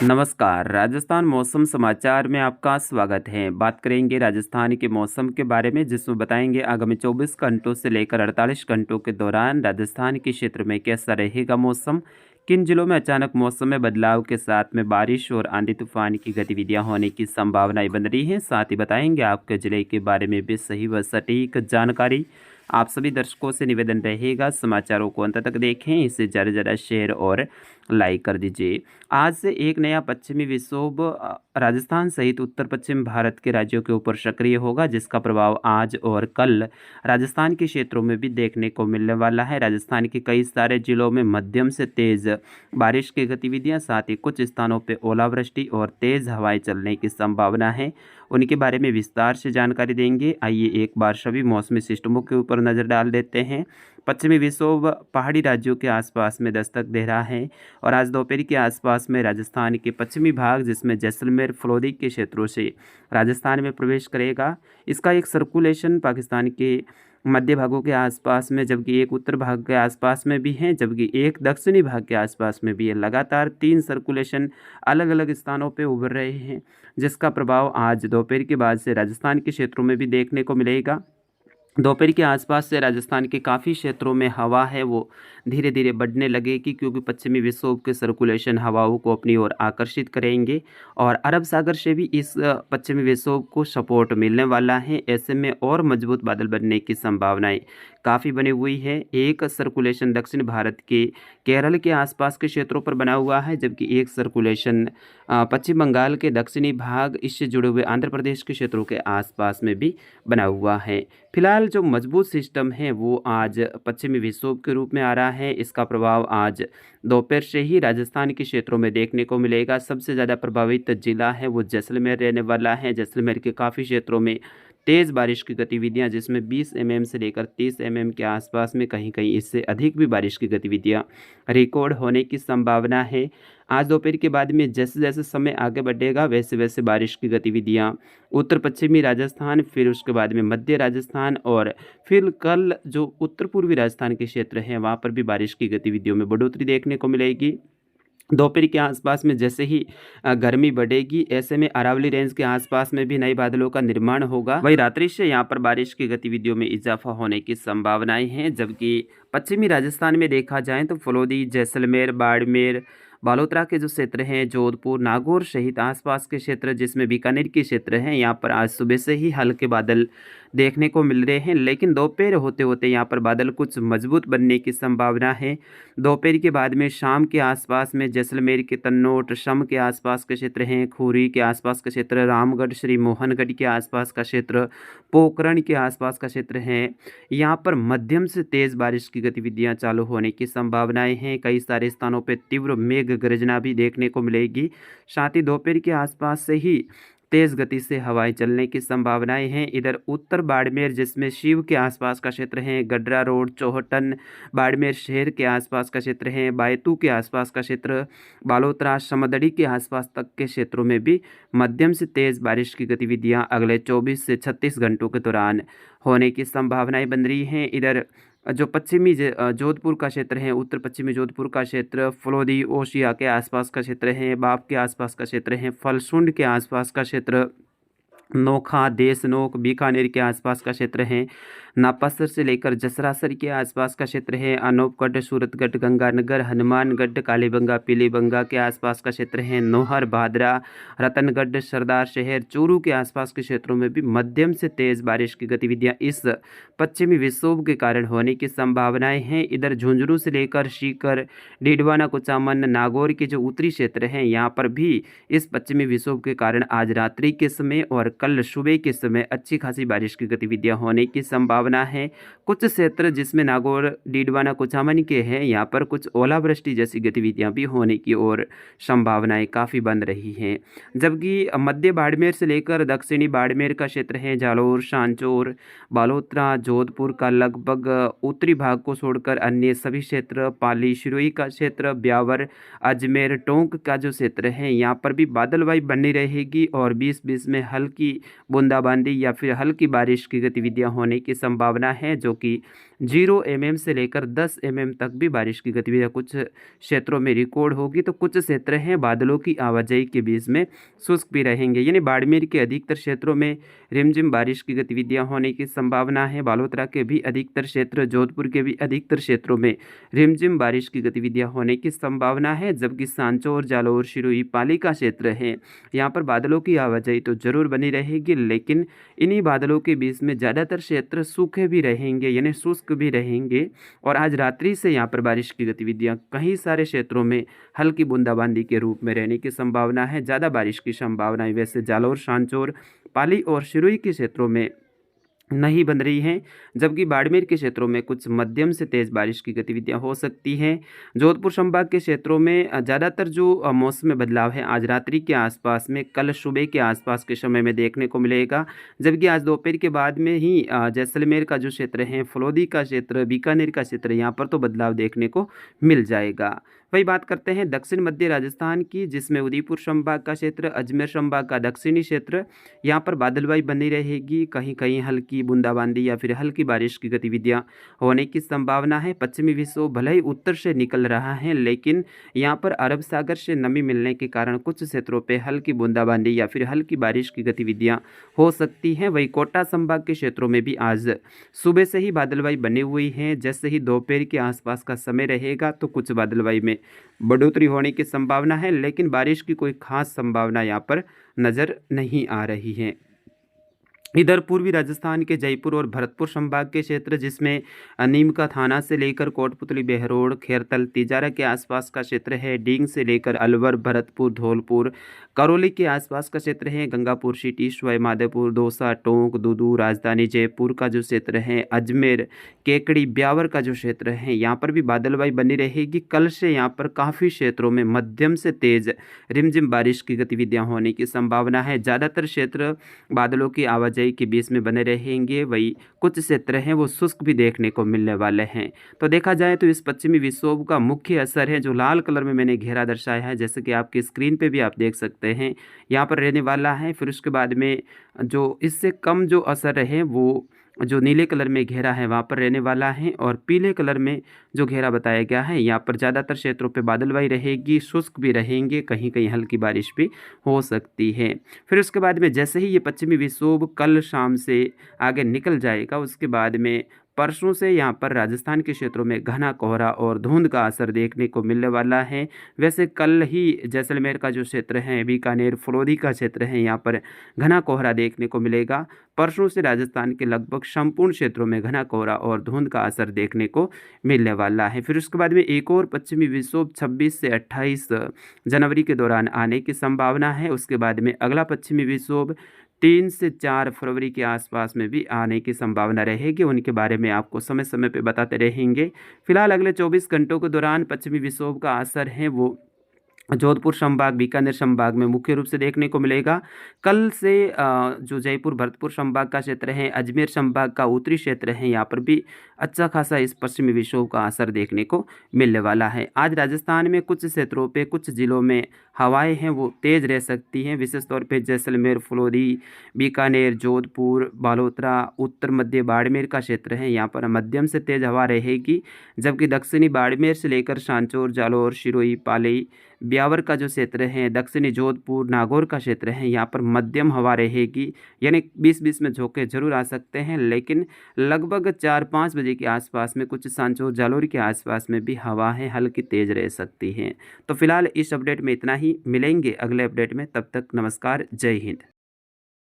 नमस्कार, राजस्थान मौसम समाचार में आपका स्वागत है। बात करेंगे राजस्थान के मौसम के बारे में, जिसमें बताएंगे आगामी 24 घंटों से लेकर 48 घंटों के दौरान राजस्थान के क्षेत्र में कैसा रहेगा मौसम, किन जिलों में अचानक मौसम में बदलाव के साथ में बारिश और आंधी तूफान की गतिविधियां होने की संभावनाएं बन रही हैं। साथ ही बताएंगे आपके जिले के बारे में भी सही व सटीक जानकारी। आप सभी दर्शकों से निवेदन रहेगा, समाचारों को अंत तक देखें, इसे ज़्यादा से ज़्यादा शेयर और लाइक कर दीजिए। आज से एक नया पश्चिमी विक्षोभ राजस्थान सहित उत्तर पश्चिम भारत के राज्यों के ऊपर सक्रिय होगा, जिसका प्रभाव आज और कल राजस्थान के क्षेत्रों में भी देखने को मिलने वाला है। राजस्थान के कई सारे जिलों में मध्यम से तेज बारिश की गतिविधियां, साथ ही कुछ स्थानों पर ओलावृष्टि और तेज हवाएं चलने की संभावना है। उनके बारे में विस्तार से जानकारी देंगे। आइए एक बार सभी मौसमी सिस्टमों के ऊपर नज़र डाल देते हैं। पश्चिमी विक्षोभ पहाड़ी राज्यों के आसपास में दस्तक दे रहा है और आज दोपहर के आसपास में राजस्थान के पश्चिमी भाग, जिसमें जैसलमेर फलोदी के क्षेत्रों से राजस्थान में प्रवेश करेगा। इसका एक सर्कुलेशन पाकिस्तान के मध्य भागों के आसपास में, जबकि एक उत्तर भाग के आसपास में भी है, जबकि एक दक्षिणी भाग के आसपास में भी है। लगातार 3 सर्कुलेशन अलग अलग स्थानों पे उभर रहे हैं, जिसका प्रभाव आज दोपहर के बाद से राजस्थान के क्षेत्रों में भी देखने को मिलेगा। दोपहर के आसपास से राजस्थान के काफ़ी क्षेत्रों में हवा है वो धीरे धीरे बढ़ने लगेगी, क्योंकि पश्चिमी विक्षोभ के सर्कुलेशन हवाओं को अपनी ओर आकर्षित करेंगे और अरब सागर से भी इस पश्चिमी विक्षोभ को सपोर्ट मिलने वाला है। ऐसे में और मजबूत बादल बनने की संभावनाएं काफ़ी बनी हुई है। एक सर्कुलेशन दक्षिण भारत के केरल के आसपास के क्षेत्रों पर बना हुआ है, जबकि एक सर्कुलेशन पश्चिम बंगाल के दक्षिणी भाग, इससे जुड़े हुए आंध्र प्रदेश के क्षेत्रों के आसपास में भी बना हुआ है। फिलहाल जो मजबूत सिस्टम है वो आज पश्चिमी विक्षोभ के रूप में आ रहा है। इसका प्रभाव आज दोपहर से ही राजस्थान के क्षेत्रों में देखने को मिलेगा। सबसे ज़्यादा प्रभावित जिला है वो जैसलमेर रहने वाला है। जैसलमेर के काफ़ी क्षेत्रों में तेज़ बारिश की गतिविधियां, जिसमें 20 mm से लेकर 30 mm के आसपास में, कहीं कहीं इससे अधिक भी बारिश की गतिविधियां रिकॉर्ड होने की संभावना है। आज दोपहर के बाद में जैसे जैसे समय आगे बढ़ेगा, वैसे वैसे बारिश की गतिविधियां उत्तर पश्चिमी राजस्थान, फिर उसके बाद में मध्य राजस्थान और फिर कल जो उत्तर पूर्वी राजस्थान के क्षेत्र हैं वहाँ पर भी बारिश की गतिविधियों में बढ़ोतरी देखने को मिलेगी। दोपहर के आसपास में जैसे ही गर्मी बढ़ेगी, ऐसे में अरावली रेंज के आसपास में भी नए बादलों का निर्माण होगा। वही रात्रि से यहाँ पर बारिश की गतिविधियों में इजाफा होने की संभावनाएं हैं। जबकि पश्चिमी राजस्थान में देखा जाए तो फलोदी, जैसलमेर, बाड़मेर, बालोतरा के जो क्षेत्र हैं, जोधपुर, नागौर सहित आसपास के क्षेत्र, जिसमें बीकानेर के क्षेत्र हैं, यहाँ पर आज सुबह से ही हल्के बादल देखने को मिल रहे हैं, लेकिन दोपहर होते होते यहाँ पर बादल कुछ मजबूत बनने की संभावना है। दोपहर के बाद में शाम के आसपास में जैसलमेर के तन्नोट, शम के आसपास के क्षेत्र हैं, खूरी के आसपास का क्षेत्र, रामगढ़, श्री मोहनगढ़ के आसपास का क्षेत्र, पोखरण के आसपास का क्षेत्र है, यहाँ पर मध्यम से तेज़ बारिश की गतिविधियाँ चालू होने की संभावनाएं हैं। कई सारे स्थानों पर तीव्र मेघ गर्जना भी देखने को मिलेगी। साथ ही दोपहर के आसपास से ही तेज़ गति से हवाएं चलने की संभावनाएं हैं। इधर उत्तर बाड़मेर, जिसमें शिव के आसपास का क्षेत्र है, गडरा रोड, चौहटन, बाड़मेर शहर के आसपास का क्षेत्र है, बायतू के आसपास का क्षेत्र, बालोतरा, समदड़ी के आसपास तक के क्षेत्रों में भी मध्यम से तेज़ बारिश की गतिविधियां अगले 24 से 36 घंटों के दौरान होने की संभावनाएं बन रही हैं। इधर जो पश्चिमी जोधपुर का क्षेत्र है, उत्तर पश्चिमी जोधपुर का क्षेत्र, फलोदी, ओशिया के आसपास का क्षेत्र है, बाप के आसपास का क्षेत्र है, फलसुंड के आसपास का क्षेत्र, नोखा, देसनोक, बीकानेर के आसपास का क्षेत्र है, नापासर से लेकर जसरासर के आसपास का क्षेत्र है, अनूपगढ़, सूरतगढ़, गंगानगर, हनुमानगढ़, कालीबंगा, पीलीबंगा के आसपास का क्षेत्र है, नोहर, भादरा, रतनगढ़, सरदार शहर, चूरू के आसपास के क्षेत्रों में भी मध्यम से तेज़ बारिश की गतिविधियां इस पश्चिमी विक्षोभ के कारण होने की संभावनाएं हैं। इधर झुंझुनू से लेकर सीकर, डीडवाना, कुचामन, नागौर के जो उत्तरी क्षेत्र हैं, यहाँ पर भी इस पश्चिमी विक्षोभ के कारण आज रात्रि के समय और कल सुबह के समय अच्छी खासी बारिश की गतिविधियां होने की संभावना है। कुछ क्षेत्र जिसमें नागौर, डीडवाना, कुचामन के हैं, यहाँ पर कुछ ओलावृष्टि जैसी गतिविधियां भी होने की और संभावनाएं काफ़ी बन रही हैं। जबकि मध्य बाड़मेर से लेकर दक्षिणी बाड़मेर का क्षेत्र है, जालोर, सांचौर, बालोतरा, जोधपुर का लगभग उत्तरी भाग को छोड़कर अन्य सभी क्षेत्र, पाली, सिरोही का क्षेत्र, ब्यावर, अजमेर, टोंक का जो क्षेत्र है, यहाँ पर भी बादलवाई बनी रहेगी और 20-20 में हल्की बूंदाबांदी या फिर हल्की बारिश की गतिविधियां होने की संभावना है, जो कि 0 mm से लेकर 10 mm तक भी बारिश की गतिविधियाँ कुछ क्षेत्रों में रिकॉर्ड होगी। तो कुछ क्षेत्र हैं बादलों की आवाजाही के बीच में शुष्क भी रहेंगे, यानी बाड़मेर के अधिकतर क्षेत्रों में रिमझिम बारिश की गतिविधियाँ होने की संभावना है। बालोतरा के भी अधिकतर क्षेत्र, जोधपुर के भी अधिकतर क्षेत्रों में रिमझिम बारिश की गतिविधियाँ होने की संभावना है। जबकि सांचौर, जालौर, सिरोही, पाली का क्षेत्र है, यहाँ पर बादलों की आवाजाही तो जरूर बनी रहेगी, लेकिन इन्हीं बादलों के बीच में ज़्यादातर क्षेत्र सूखे भी रहेंगे, यानी शुष्क भी रहेंगे। और आज रात्रि से यहाँ पर बारिश की गतिविधियाँ कई सारे क्षेत्रों में हल्की बूंदाबांदी के रूप में रहने की संभावना है। ज़्यादा बारिश की संभावना है वैसे जालौर, सांचौर, पाली और सिरोही के क्षेत्रों में नहीं बन रही हैं, जबकि बाड़मेर के क्षेत्रों में कुछ मध्यम से तेज़ बारिश की गतिविधियां हो सकती हैं। जोधपुर संभाग के क्षेत्रों में ज़्यादातर जो मौसम में बदलाव है आज रात्रि के आसपास में, कल सुबह के आसपास के समय में देखने को मिलेगा। जबकि आज दोपहर के बाद में ही जैसलमेर का जो क्षेत्र है, फलोदी का क्षेत्र, बीकानेर का क्षेत्र, यहाँ पर तो बदलाव देखने को मिल जाएगा। वही बात करते हैं दक्षिण मध्य राजस्थान की, जिसमें उदयपुर संभाग का क्षेत्र, अजमेर संभाग का दक्षिणी क्षेत्र, यहाँ पर बादलवाई बनी रहेगी। कहीं कहीं हल्की बूंदाबांदी या फिर हल्की बारिश की गतिविधियां होने की संभावना है। पश्चिमी विक्षोभ भले ही उत्तर से निकल रहा है, लेकिन यहाँ पर अरब सागर से नमी मिलने के कारण कुछ क्षेत्रों पे हल्की बूंदाबांदी या फिर हल्की बारिश की गतिविधियां हो सकती हैं। वही कोटा संभाग के क्षेत्रों में भी आज सुबह से ही बादलवाई बनी हुई है। जैसे ही दोपहर के आसपास का समय रहेगा तो कुछ बादलवाई में बढ़ोतरी होने की संभावना है, लेकिन बारिश की कोई खास संभावना यहाँ पर नज़र नहीं आ रही है। इधर पूर्वी राजस्थान के जयपुर और भरतपुर संभाग के क्षेत्र, जिसमें नीमका थाना से लेकर कोटपुतली, बहरोड, खैरतल, तिजारा के आसपास का क्षेत्र है, डींग से लेकर अलवर, भरतपुर, धौलपुर, करौली के आसपास का क्षेत्र है, गंगापुर सिटी, सवाई माधोपुर, दौसा, टोंक, दूदू, राजधानी जयपुर का जो क्षेत्र है, अजमेर, केकड़ी, ब्यावर का जो क्षेत्र है, यहाँ पर भी बादलवाई बनी रहेगी। कल से यहाँ पर काफ़ी क्षेत्रों में मध्यम से तेज रिमझिम बारिश की गतिविधियाँ होने की संभावना है। ज़्यादातर क्षेत्र बादलों की आवाजाही के बीच में बने रहेंगे। वही कुछ क्षेत्र हैं वो शुष्क भी देखने को मिलने वाले हैं। तो देखा जाए तो इस पश्चिमी विक्षोभ का मुख्य असर है जो लाल कलर में मैंने घेरा दर्शाया है, जैसे कि आपकी स्क्रीन पे भी आप देख सकते हैं, यहाँ पर रहने वाला है। फिर उसके बाद में जो इससे कम जो असर है वो जो नीले कलर में घेरा है वहाँ पर रहने वाला है, और पीले कलर में जो घेरा बताया गया है यहाँ पर ज़्यादातर क्षेत्रों पे बादलवाई रहेगी, शुष्क भी रहेंगे, कहीं कहीं हल्की बारिश भी हो सकती है। फिर उसके बाद में जैसे ही ये पश्चिमी विक्षोभ कल शाम से आगे निकल जाएगा, उसके बाद में परसों से यहाँ पर राजस्थान के क्षेत्रों में घना कोहरा और धुंध का असर देखने को मिलने वाला है। वैसे कल ही जैसलमेर का जो क्षेत्र है, बीकानेर, फलोदी का क्षेत्र है, यहाँ पर घना कोहरा देखने को मिलेगा। परसों से राजस्थान के लगभग संपूर्ण क्षेत्रों में घना कोहरा और धुंध का असर देखने को मिलने वाला है। फिर उसके बाद में एक और पश्चिमी विक्षोभ 26 से 28 जनवरी के दौरान आने की संभावना है। उसके बाद में अगला पश्चिमी विक्षोभ 3 से 4 फरवरी के आसपास में भी आने की संभावना रहेगी। उनके बारे में आपको समय समय पे बताते रहेंगे। फिलहाल अगले 24 घंटों के दौरान पश्चिमी विक्षोभ का असर है वो जोधपुर संभाग, बीकानेर संभाग में मुख्य रूप से देखने को मिलेगा। कल से जो जयपुर, भरतपुर संभाग का क्षेत्र है, अजमेर संभाग का उत्तरी क्षेत्र है, यहाँ पर भी अच्छा खासा इस पश्चिमी विक्षोभ का असर देखने को मिलने वाला है। आज राजस्थान में कुछ क्षेत्रों पे, कुछ जिलों में हवाएं हैं वो तेज़ रह सकती हैं, विशेष तौर पे जैसलमेर, फलोदी, बीकानेर, जोधपुर, बालोतरा, उत्तर मध्य बाड़मेर का क्षेत्र है, यहाँ पर मध्यम से तेज़ हवा रहेगी। जबकि दक्षिणी बाड़मेर से लेकर सांचौर, जालौर, सिरोही, पाली, ब्यावर का जो क्षेत्र है, दक्षिणी जोधपुर, नागौर का क्षेत्र है, यहाँ पर मध्यम हवा रहेगी, यानी 20-20 में झोंके जरूर आ सकते हैं, लेकिन लगभग 4-5 बजे के आसपास में कुछ सांचौर, जालौर के आसपास में भी हवा है हल्की तेज़ रह सकती है। तो फिलहाल इस अपडेट में इतना ही, मिलेंगे अगले अपडेट में, तब तक नमस्कार, जय हिंद।